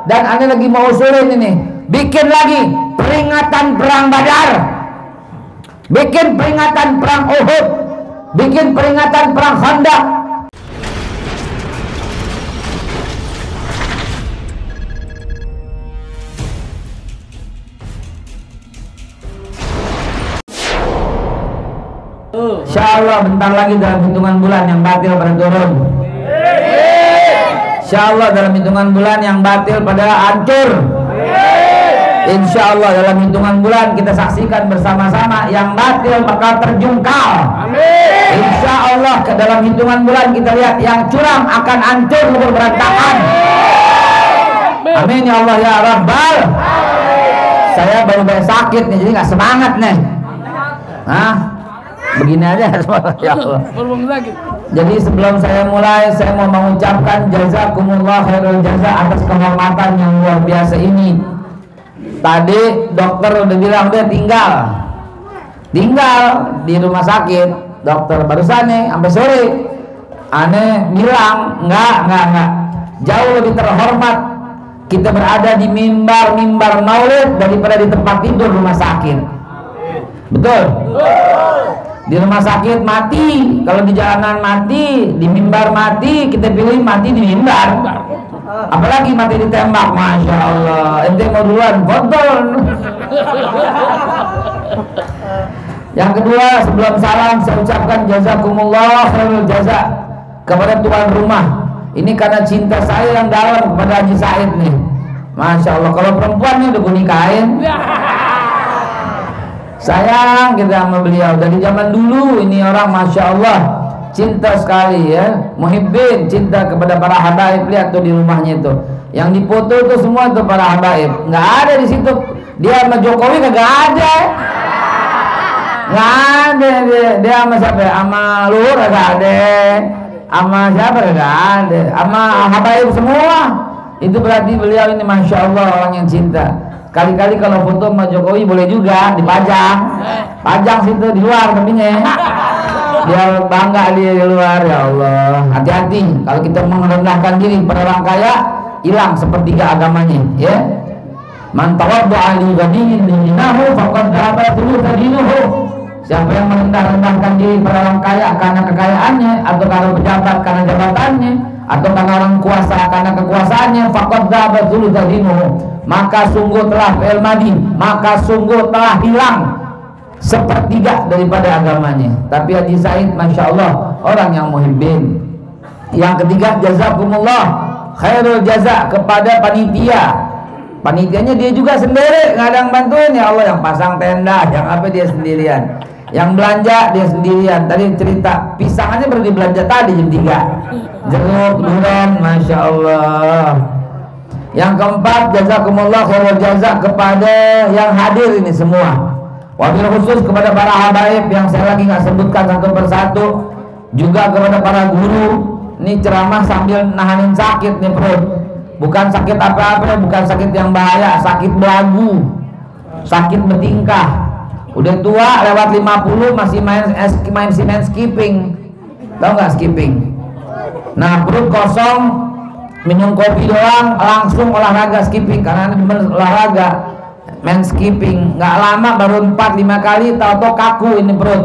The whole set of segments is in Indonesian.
Dan ane lagi mau usulin ini, bikin lagi peringatan perang Badar, bikin peringatan perang Uhud, bikin peringatan perang Khandaq. Insyaallah bentar lagi dalam hitungan bulan yang batil pada turun. Insyaallah dalam hitungan bulan yang batil pada hancur. Insyaallah dalam hitungan bulan kita saksikan bersama-sama yang batil bakal terjungkal. Insyaallah ke dalam hitungan bulan kita lihat yang curang akan hancur lebur berantakan. Amin ya Allah ya Rabbal. Saya baru sakit nih jadi nggak semangat nih. Hah? Begini aja ya Allah. Jadi sebelum saya mulai, saya mau mengucapkan jazakumullah khairul jaza atas kehormatan yang luar biasa ini. Tadi dokter udah bilang dia tinggal di rumah sakit. Dokter barusan nih sampai sore. Aneh bilang enggak. Jauh lebih terhormat kita berada di mimbar maulid daripada di tempat tidur rumah sakit. Betul? Di rumah sakit mati, kalau di jalanan mati, di mimbar mati, kita pilih mati di mimbar. Apalagi mati ditembak, masya Allah. Ente mau duluan, botol. Yang kedua, sebelum salam saya ucapkan jazakumullah khairul jaza kepada tuan rumah. Ini karena cinta saya yang dalam kepada Haji Said nih. Masya Allah, kalau perempuan nih udah gue nikahin. Sayang kita sama beliau dari zaman dulu. Ini orang masya Allah cinta sekali ya, muhibbin, cinta kepada para habaib. Lihat tuh di rumahnya itu yang dipoto tuh semua tuh para habaib. Nggak ada di situ dia sama Jokowi, nggak ada dia sama siapa? Sama Luhur nggak ada, sama siapa nggak ada, sama habaib semua. Itu berarti beliau ini masya Allah orang yang cinta. Kali-kali kalau foto sama Jokowi boleh juga pajang situ di luar tapinya biar bangga dia di luar. Ya Allah, hati-hati kalau kita merendahkan diri pada orang kaya, hilang sepertiga agamanya ya. Man tawadda'a li ghaniyin dinahu faqad dhaba thulutsa dinuhu. Siapa yang merendahkan diri pada orang kaya karena kekayaannya, atau karena pejabat karena jabatannya, atau karena orang kuasa karena kekuasaannya, faqad dhaba thulutsa dinuhu, maka sungguh telah maka sungguh telah hilang sepertiga daripada agamanya. Tapi Haji Said masya Allah orang yang muhibbin. Yang ketiga, jazakumullah khairul jaza kepada panitianya dia juga sendiri, nggak ada yang bantuin. Ya Allah, yang pasang tenda, yang apa dia sendirian, yang belanja dia sendirian. Tadi cerita pisangannya baru dibelanja tadi jam 3, jeruk, durian, masya Allah. Yang keempat, jazakumullah khairul jaza kepada yang hadir ini semua. Wabil khusus kepada para habaib yang saya lagi nggak sebutkan satu persatu, juga kepada para guru. Ini ceramah sambil nahanin sakit nih perut. Bukan sakit apa-apa, bukan sakit yang bahaya, sakit belagu, sakit bertingkah. Udah tua lewat 50 masih main skipping. Tahu nggak skipping? Nah, perut kosong, minum kopi doang langsung olahraga skipping karena olahraga main skipping. Nggak lama baru 4-5 kali tahu-tahu kaku ini perut.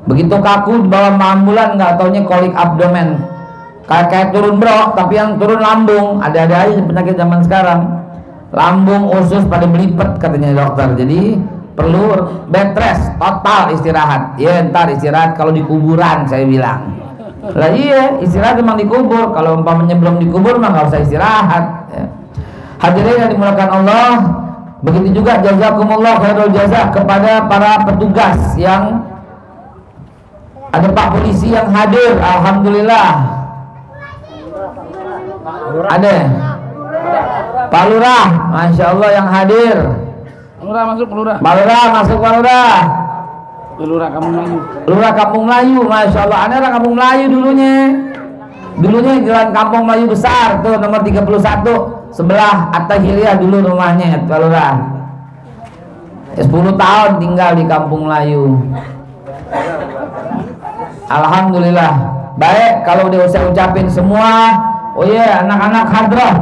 Begitu kaku dibawa ambulan nggak taunya kolik abdomen, kayak turun bro, tapi yang turun lambung. Ada aja penyakit zaman sekarang, lambung usus pada melipet katanya dokter. Jadi perlu bed rest, total istirahat ya. Ntar istirahat kalau di kuburan saya bilang. Lah iya, istirahat memang dikubur. Kalau umpamanya belum dikubur mah nggak usah istirahat ya. Hadirin yang dimuliakan Allah, begitu juga jazakumullah khairul jaza kepada para petugas yang ada. Pak polisi yang hadir, alhamdulillah. Ada Pak Lurah, masya Allah yang hadir. Lurah masuk, Lurah. Pak Lurah masuk, Pak Lurah. Lurah Kampung Melayu. Lurah Kampung Melayu, masya Allah. Aneh orang Kampung Melayu dulunya jalan Kampung Melayu besar tuh nomor 31 sebelah At-Tahiriyah dulu rumahnya Pak Lurah. 10 tahun tinggal di Kampung Melayu. Alhamdulillah. Baik, kalau udah saya ucapin semua, oh iya, anak-anak hadrah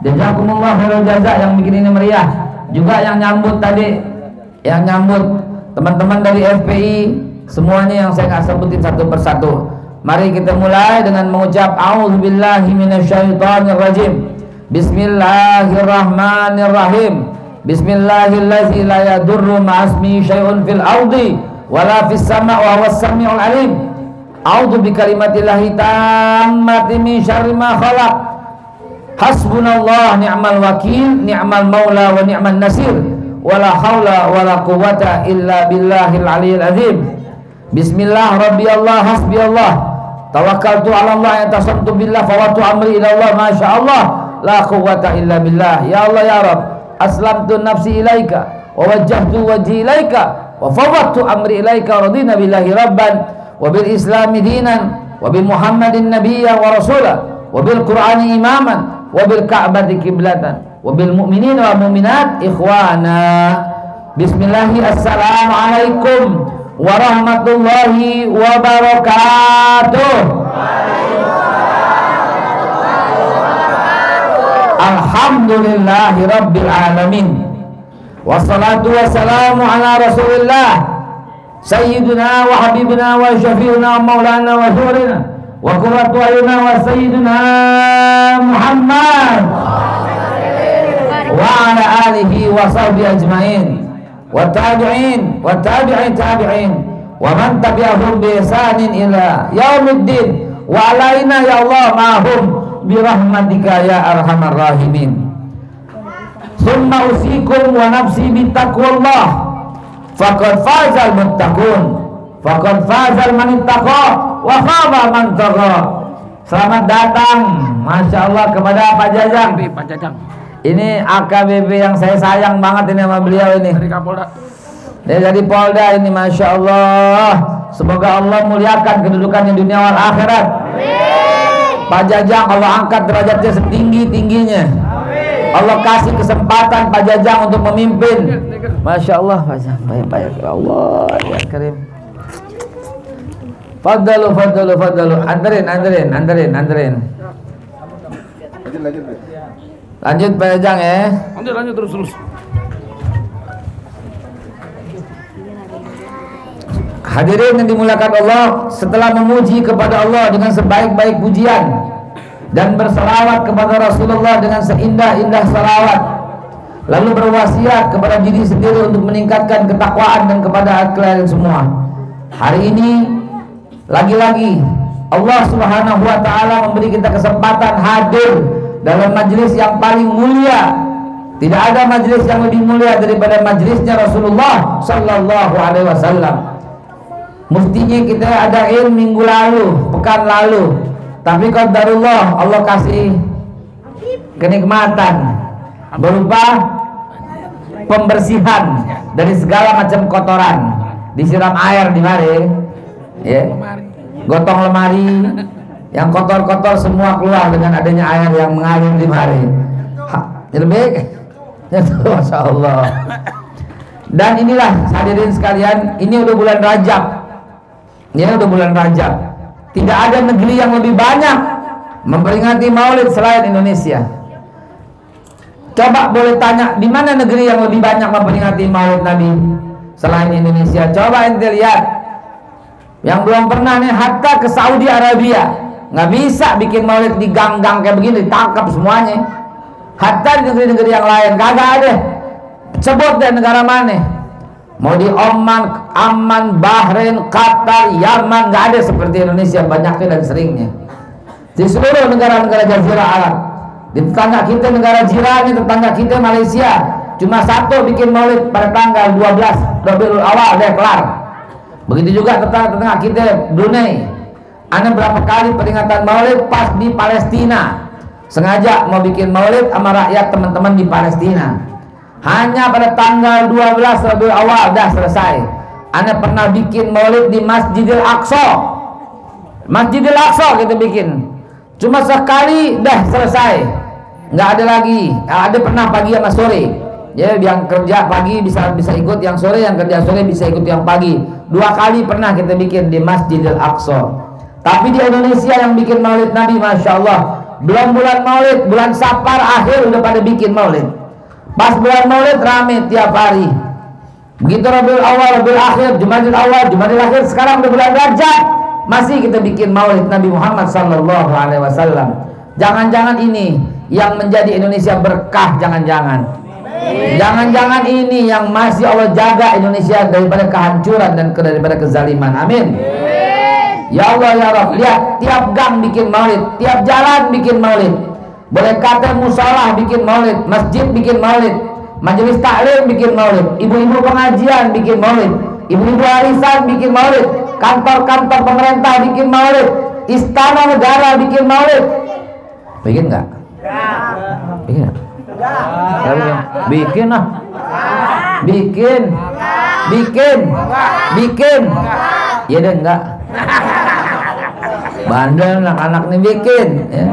Jazakumullah khairul jaza yang bikin ini meriah. Juga yang nyambut tadi, yang nyambut teman-teman dari FPI, semuanya yang saya nggak sebutin satu persatu. Mari kita mulai dengan mengucap a'udzubillahi minasyaitonirrajim. Bismillahirrahmanirrahim. Bismillahirrahmanirrahim. La yadurru ma'asmi syai'un fil ardi wala fis sama' wa huwas sami'ul alim. A'udzu bikalimatillahi tammati min syarri ma khalaq. Hasbunallah ni'mal wakil, ni'mal maula wa ni'man nasir. Wala haula wala quwwata illa billahil aliyyil azim. Bismillah rabbi Allah hasbi Allah. Tawakkaltu 'ala Allah, tasantu billah, fawatu amri ila Allah, masyaallah, la quwwata illa billah. Ya Allah ya Rabb, aslamtu nafsi ilaika wa wajjahtu wajhi ilaika wa fawwadtu amri ilaika, radina billahi rabban wa bil islami dinan wa bi Muhammadin nabiyyan wa rasula wa bil Qur'ani imaman wa bil Ka'bati qiblatan wa bil mu'minina wa mu'minat ikhwana. Bismillahi, assalamualaikum warahmatullahi wabarakatuh. Alhamdulillahi rabbil alamin. Wassalatu wassalamu ala rasulillah sayyidina wa habibina wa syafi'ina wa maulana wa syurina wa qurratu ayuna wa sayyidina Muhammad wa ala alihi wa sahbihi ajmain wa tabi'in wa tabi'in tabi'in wa man tabi'ahum bi ihsanin ila yaumiddin wa alaina ya Allah ma'hum bi rahmatika ya arhamar rahimin. Summa usikum wa nafsi bi taqwallah faqad fazal muttaqun faqad fazal man ittaqa wa khaba man tagha. Selamat datang Masya Allah kepada Pak Jajang. Pak Jajang. Ini AKBP yang saya sayang banget ini sama beliau ini. Dari Kapolda. Dia jadi Polda ini, Masya Allah. Semoga Allah muliakan kedudukannya dunia wal akhirat. Amin. Pak Jajang Allah angkat derajatnya setinggi-tingginya. Amin. Allah kasih kesempatan Pak Jajang untuk memimpin. Masya Allah Pak Jajang. Baik-baik ya Allah ya Karim. Faddalu faddalu faddalu. Anterin. Lanjut Pak Jajang ya. Lanjut terus. Hadirin yang dimuliakan Allah, setelah memuji kepada Allah dengan sebaik-baik pujian dan berselawat kepada Rasulullah dengan seindah-indah salawat, lalu berwasiat kepada diri sendiri untuk meningkatkan ketakwaan dan kepada kalian semua. Hari ini lagi-lagi Allah Subhanahu wa taala memberi kita kesempatan hadir dalam majelis yang paling mulia. Tidak ada majelis yang lebih mulia daripada majelisnya Rasulullah sallallahu alaihi wasallam. Mestinya kita adain minggu lalu, pekan lalu, tapi qadarullah Allah kasih kenikmatan berupa pembersihan dari segala macam kotoran, disiram air di mari, ya, gotong lemari, yang kotor-kotor semua keluar dengan adanya air yang mengalir di mari. Lebih, ya Masya Allah. Dan inilah hadirin sekalian, ini udah bulan Rajab. Ini udah bulan Rajab. Tidak ada negeri yang lebih banyak memperingati Maulid selain Indonesia. Coba boleh tanya, di mana negeri yang lebih banyak memperingati Maulid Nabi selain Indonesia? Coba ente lihat. Yang belum pernah nih, hatta ke Saudi Arabia nggak bisa bikin Maulid di gang-gang kayak begini, ditangkap semuanya. Hatta di negeri-negeri yang lain kagak ada. Sebut deh negara mana? Mau di Oman, Amman, Bahrain, Qatar, Yaman, nggak ada seperti Indonesia banyaknya dan seringnya. Di seluruh negara-negara Jazirah Arab, di tetangga kita negara jiran, tetangga kita Malaysia, cuma satu bikin Maulid pada tanggal 12 Rabiul Awal, dia kelar. Begitu juga tetangga kita Brunei. Ana berapa kali peringatan Maulid pas di Palestina, sengaja mau bikin Maulid sama rakyat teman-teman di Palestina. Hanya pada tanggal 12 Rabiul Awal dah selesai. Ana pernah bikin Maulid di Masjidil Aqsa. Masjidil Aqsa kita bikin. Cuma sekali dah selesai. Nggak ada lagi. Ada pernah pagi sama sore. Ya, yang kerja pagi bisa ikut yang sore, yang kerja sore bisa ikut yang pagi. 2 kali pernah kita bikin di Masjidil Aqsa. Tapi di Indonesia yang bikin Maulid Nabi, Masya Allah, belum bulan Maulid, bulan Safar akhir udah pada bikin Maulid. Pas bulan Maulid rame tiap hari. Begitu Rabiul Awal, Rabiul Akhir, Jumadil Awal, Jumadil Akhir, sekarang udah bulan Rajab masih kita bikin Maulid Nabi Muhammad sallallahu alaihi wasallam. Jangan-jangan ini yang menjadi Indonesia berkah, jangan-jangan. Jangan-jangan ini yang masih Allah jaga Indonesia daripada kehancuran dan daripada kezaliman. Amin. Ya Allah ya Rabb, lihat tiap gang bikin Maulid, tiap jalan bikin Maulid. Boleh kata musalah bikin Maulid, masjid bikin Maulid, majelis taklim bikin Maulid, ibu-ibu pengajian bikin Maulid, ibu-ibu arisan bikin Maulid, kantor-kantor pemerintah bikin Maulid, istana negara bikin Maulid. Bikin nggak? Bikin nggak? Bikin lah. Bikin. Ya deh enggak. Bandel anak-anak nih bikin. Ya.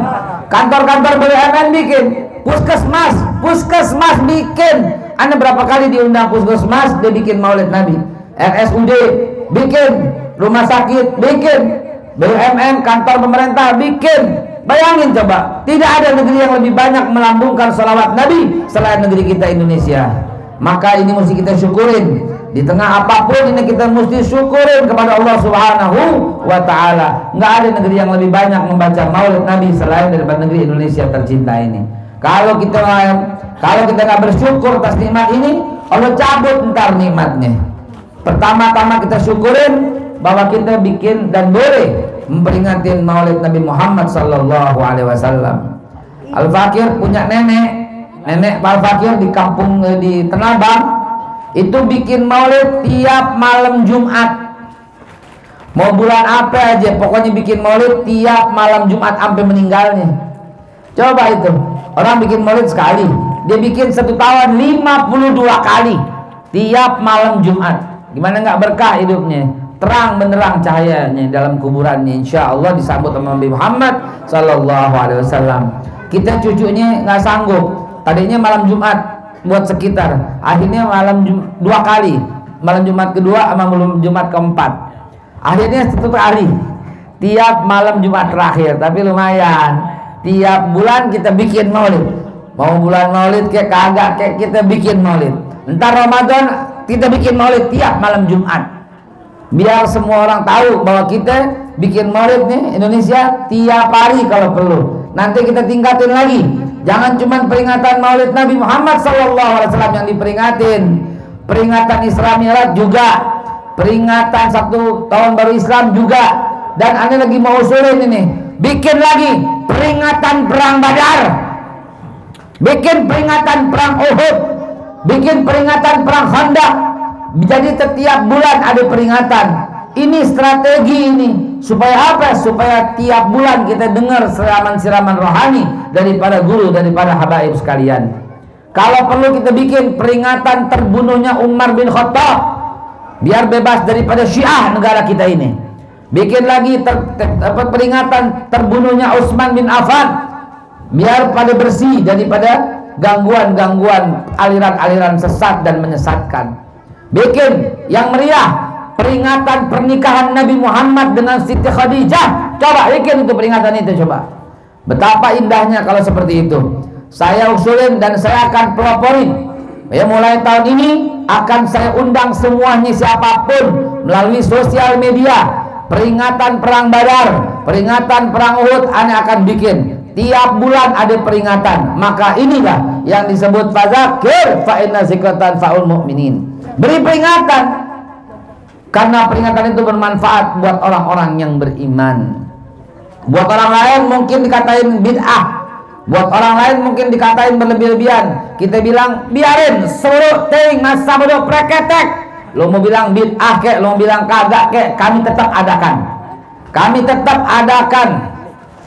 Kantor-kantor BUMN bikin. Puskesmas bikin. Anda berapa kali diundang puskesmas dia bikin Maulid Nabi. RSUD bikin. Rumah sakit bikin. BUMN kantor pemerintah bikin. Bayangin coba, tidak ada negeri yang lebih banyak melambungkan salawat Nabi selain negeri kita Indonesia. Maka ini mesti kita syukurin. Di tengah apapun ini kita mesti syukurin kepada Allah Subhanahu wa ta'ala. Nggak ada negeri yang lebih banyak membaca Maulid Nabi selain daripada negeri Indonesia tercinta ini. Kalau kita nggak bersyukur atas nikmat ini, Allah cabut ntar nikmatnya. Pertama-tama kita syukurin bahwa kita bikin dan boleh memperingatin Maulid Nabi Muhammad sallallahu alaihi wasallam. Al-Fakir punya nenek Al-Fakir di kampung di Tenabang itu bikin Maulid tiap malam Jumat. Mau bulan apa aja pokoknya bikin Maulid tiap malam Jumat sampai meninggalnya. Coba itu, orang bikin Maulid sekali, dia bikin satu tahun 52 kali tiap malam Jumat. Gimana nggak berkah hidupnya? Terang benderang cahayanya dalam kuburannya, insya Allah disambut sama Nabi Muhammad sallallahu alaihi wasallam. Kita cucunya nggak sanggup, tadinya malam Jumat buat sekitar, akhirnya dua kali, malam Jumat kedua sama malam Jumat keempat, akhirnya satu hari tiap malam Jumat terakhir. Tapi lumayan, tiap bulan kita bikin Maulid. Mau bulan Maulid kayak kagak kayak kita bikin Maulid. Entar Ramadan kita bikin Maulid tiap malam Jumat. Biar semua orang tahu bahwa kita bikin Maulid nih Indonesia tiap hari kalau perlu. Nanti kita tingkatin lagi. Jangan cuma peringatan Maulid Nabi Muhammad SAW yang diperingatin. Peringatan Isra Mi'raj juga. Peringatan 1 tahun baru Islam juga. Dan Anda lagi mau usulin ini. Bikin lagi peringatan perang Badar. Bikin peringatan perang Uhud. Bikin peringatan perang Khandaq. Jadi setiap bulan ada peringatan. Ini strategi ini supaya apa? Supaya tiap bulan kita dengar siraman-siraman rohani daripada guru, daripada habaib sekalian. Kalau perlu kita bikin peringatan terbunuhnya Umar bin Khattab biar bebas daripada Syiah negara kita ini. Bikin lagi peringatan terbunuhnya Utsman bin Affan biar pada bersih daripada gangguan-gangguan aliran-aliran sesat dan menyesatkan. Bikin yang meriah peringatan pernikahan Nabi Muhammad dengan Siti Khadijah. Coba bikin itu peringatan itu, coba. Betapa indahnya kalau seperti itu. Saya usulin dan saya akan peloporin. Ya, mulai tahun ini akan saya undang semuanya siapapun melalui sosial media. Peringatan perang Badar, peringatan perang Uhud, Anda akan bikin. Tiap bulan ada peringatan. Maka inilah yang disebut fadzakir fa inna zikratan faul mu'minin. Beri peringatan karena peringatan itu bermanfaat buat orang-orang yang beriman. Buat orang lain mungkin dikatain bid'ah, buat orang lain mungkin dikatain berlebih-lebihan. Kita bilang biarin seluruh ting masa bodoh preketek. Lo mau bilang bid'ah kek, lo mau bilang kagak kek, kami tetap adakan. Kami tetap adakan.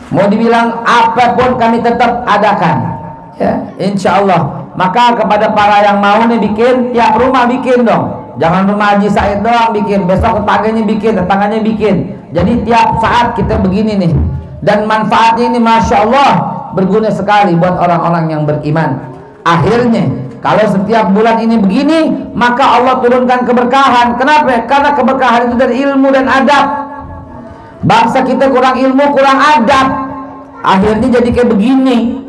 Mau dibilang apapun kami tetap adakan. Ya, insya Allah. Maka kepada para yang mau nih bikin, tiap rumah bikin dong. Jangan rumah Haji Said doang bikin, besok tetangganya bikin, tetangganya bikin. Jadi tiap saat kita begini nih. Dan manfaatnya ini Masya Allah berguna sekali buat orang-orang yang beriman. Akhirnya kalau setiap bulan ini begini, maka Allah turunkan keberkahan. Kenapa? Karena keberkahan itu dari ilmu dan adab. Bangsa kita kurang ilmu, kurang adab. akhirnya jadi kayak begini.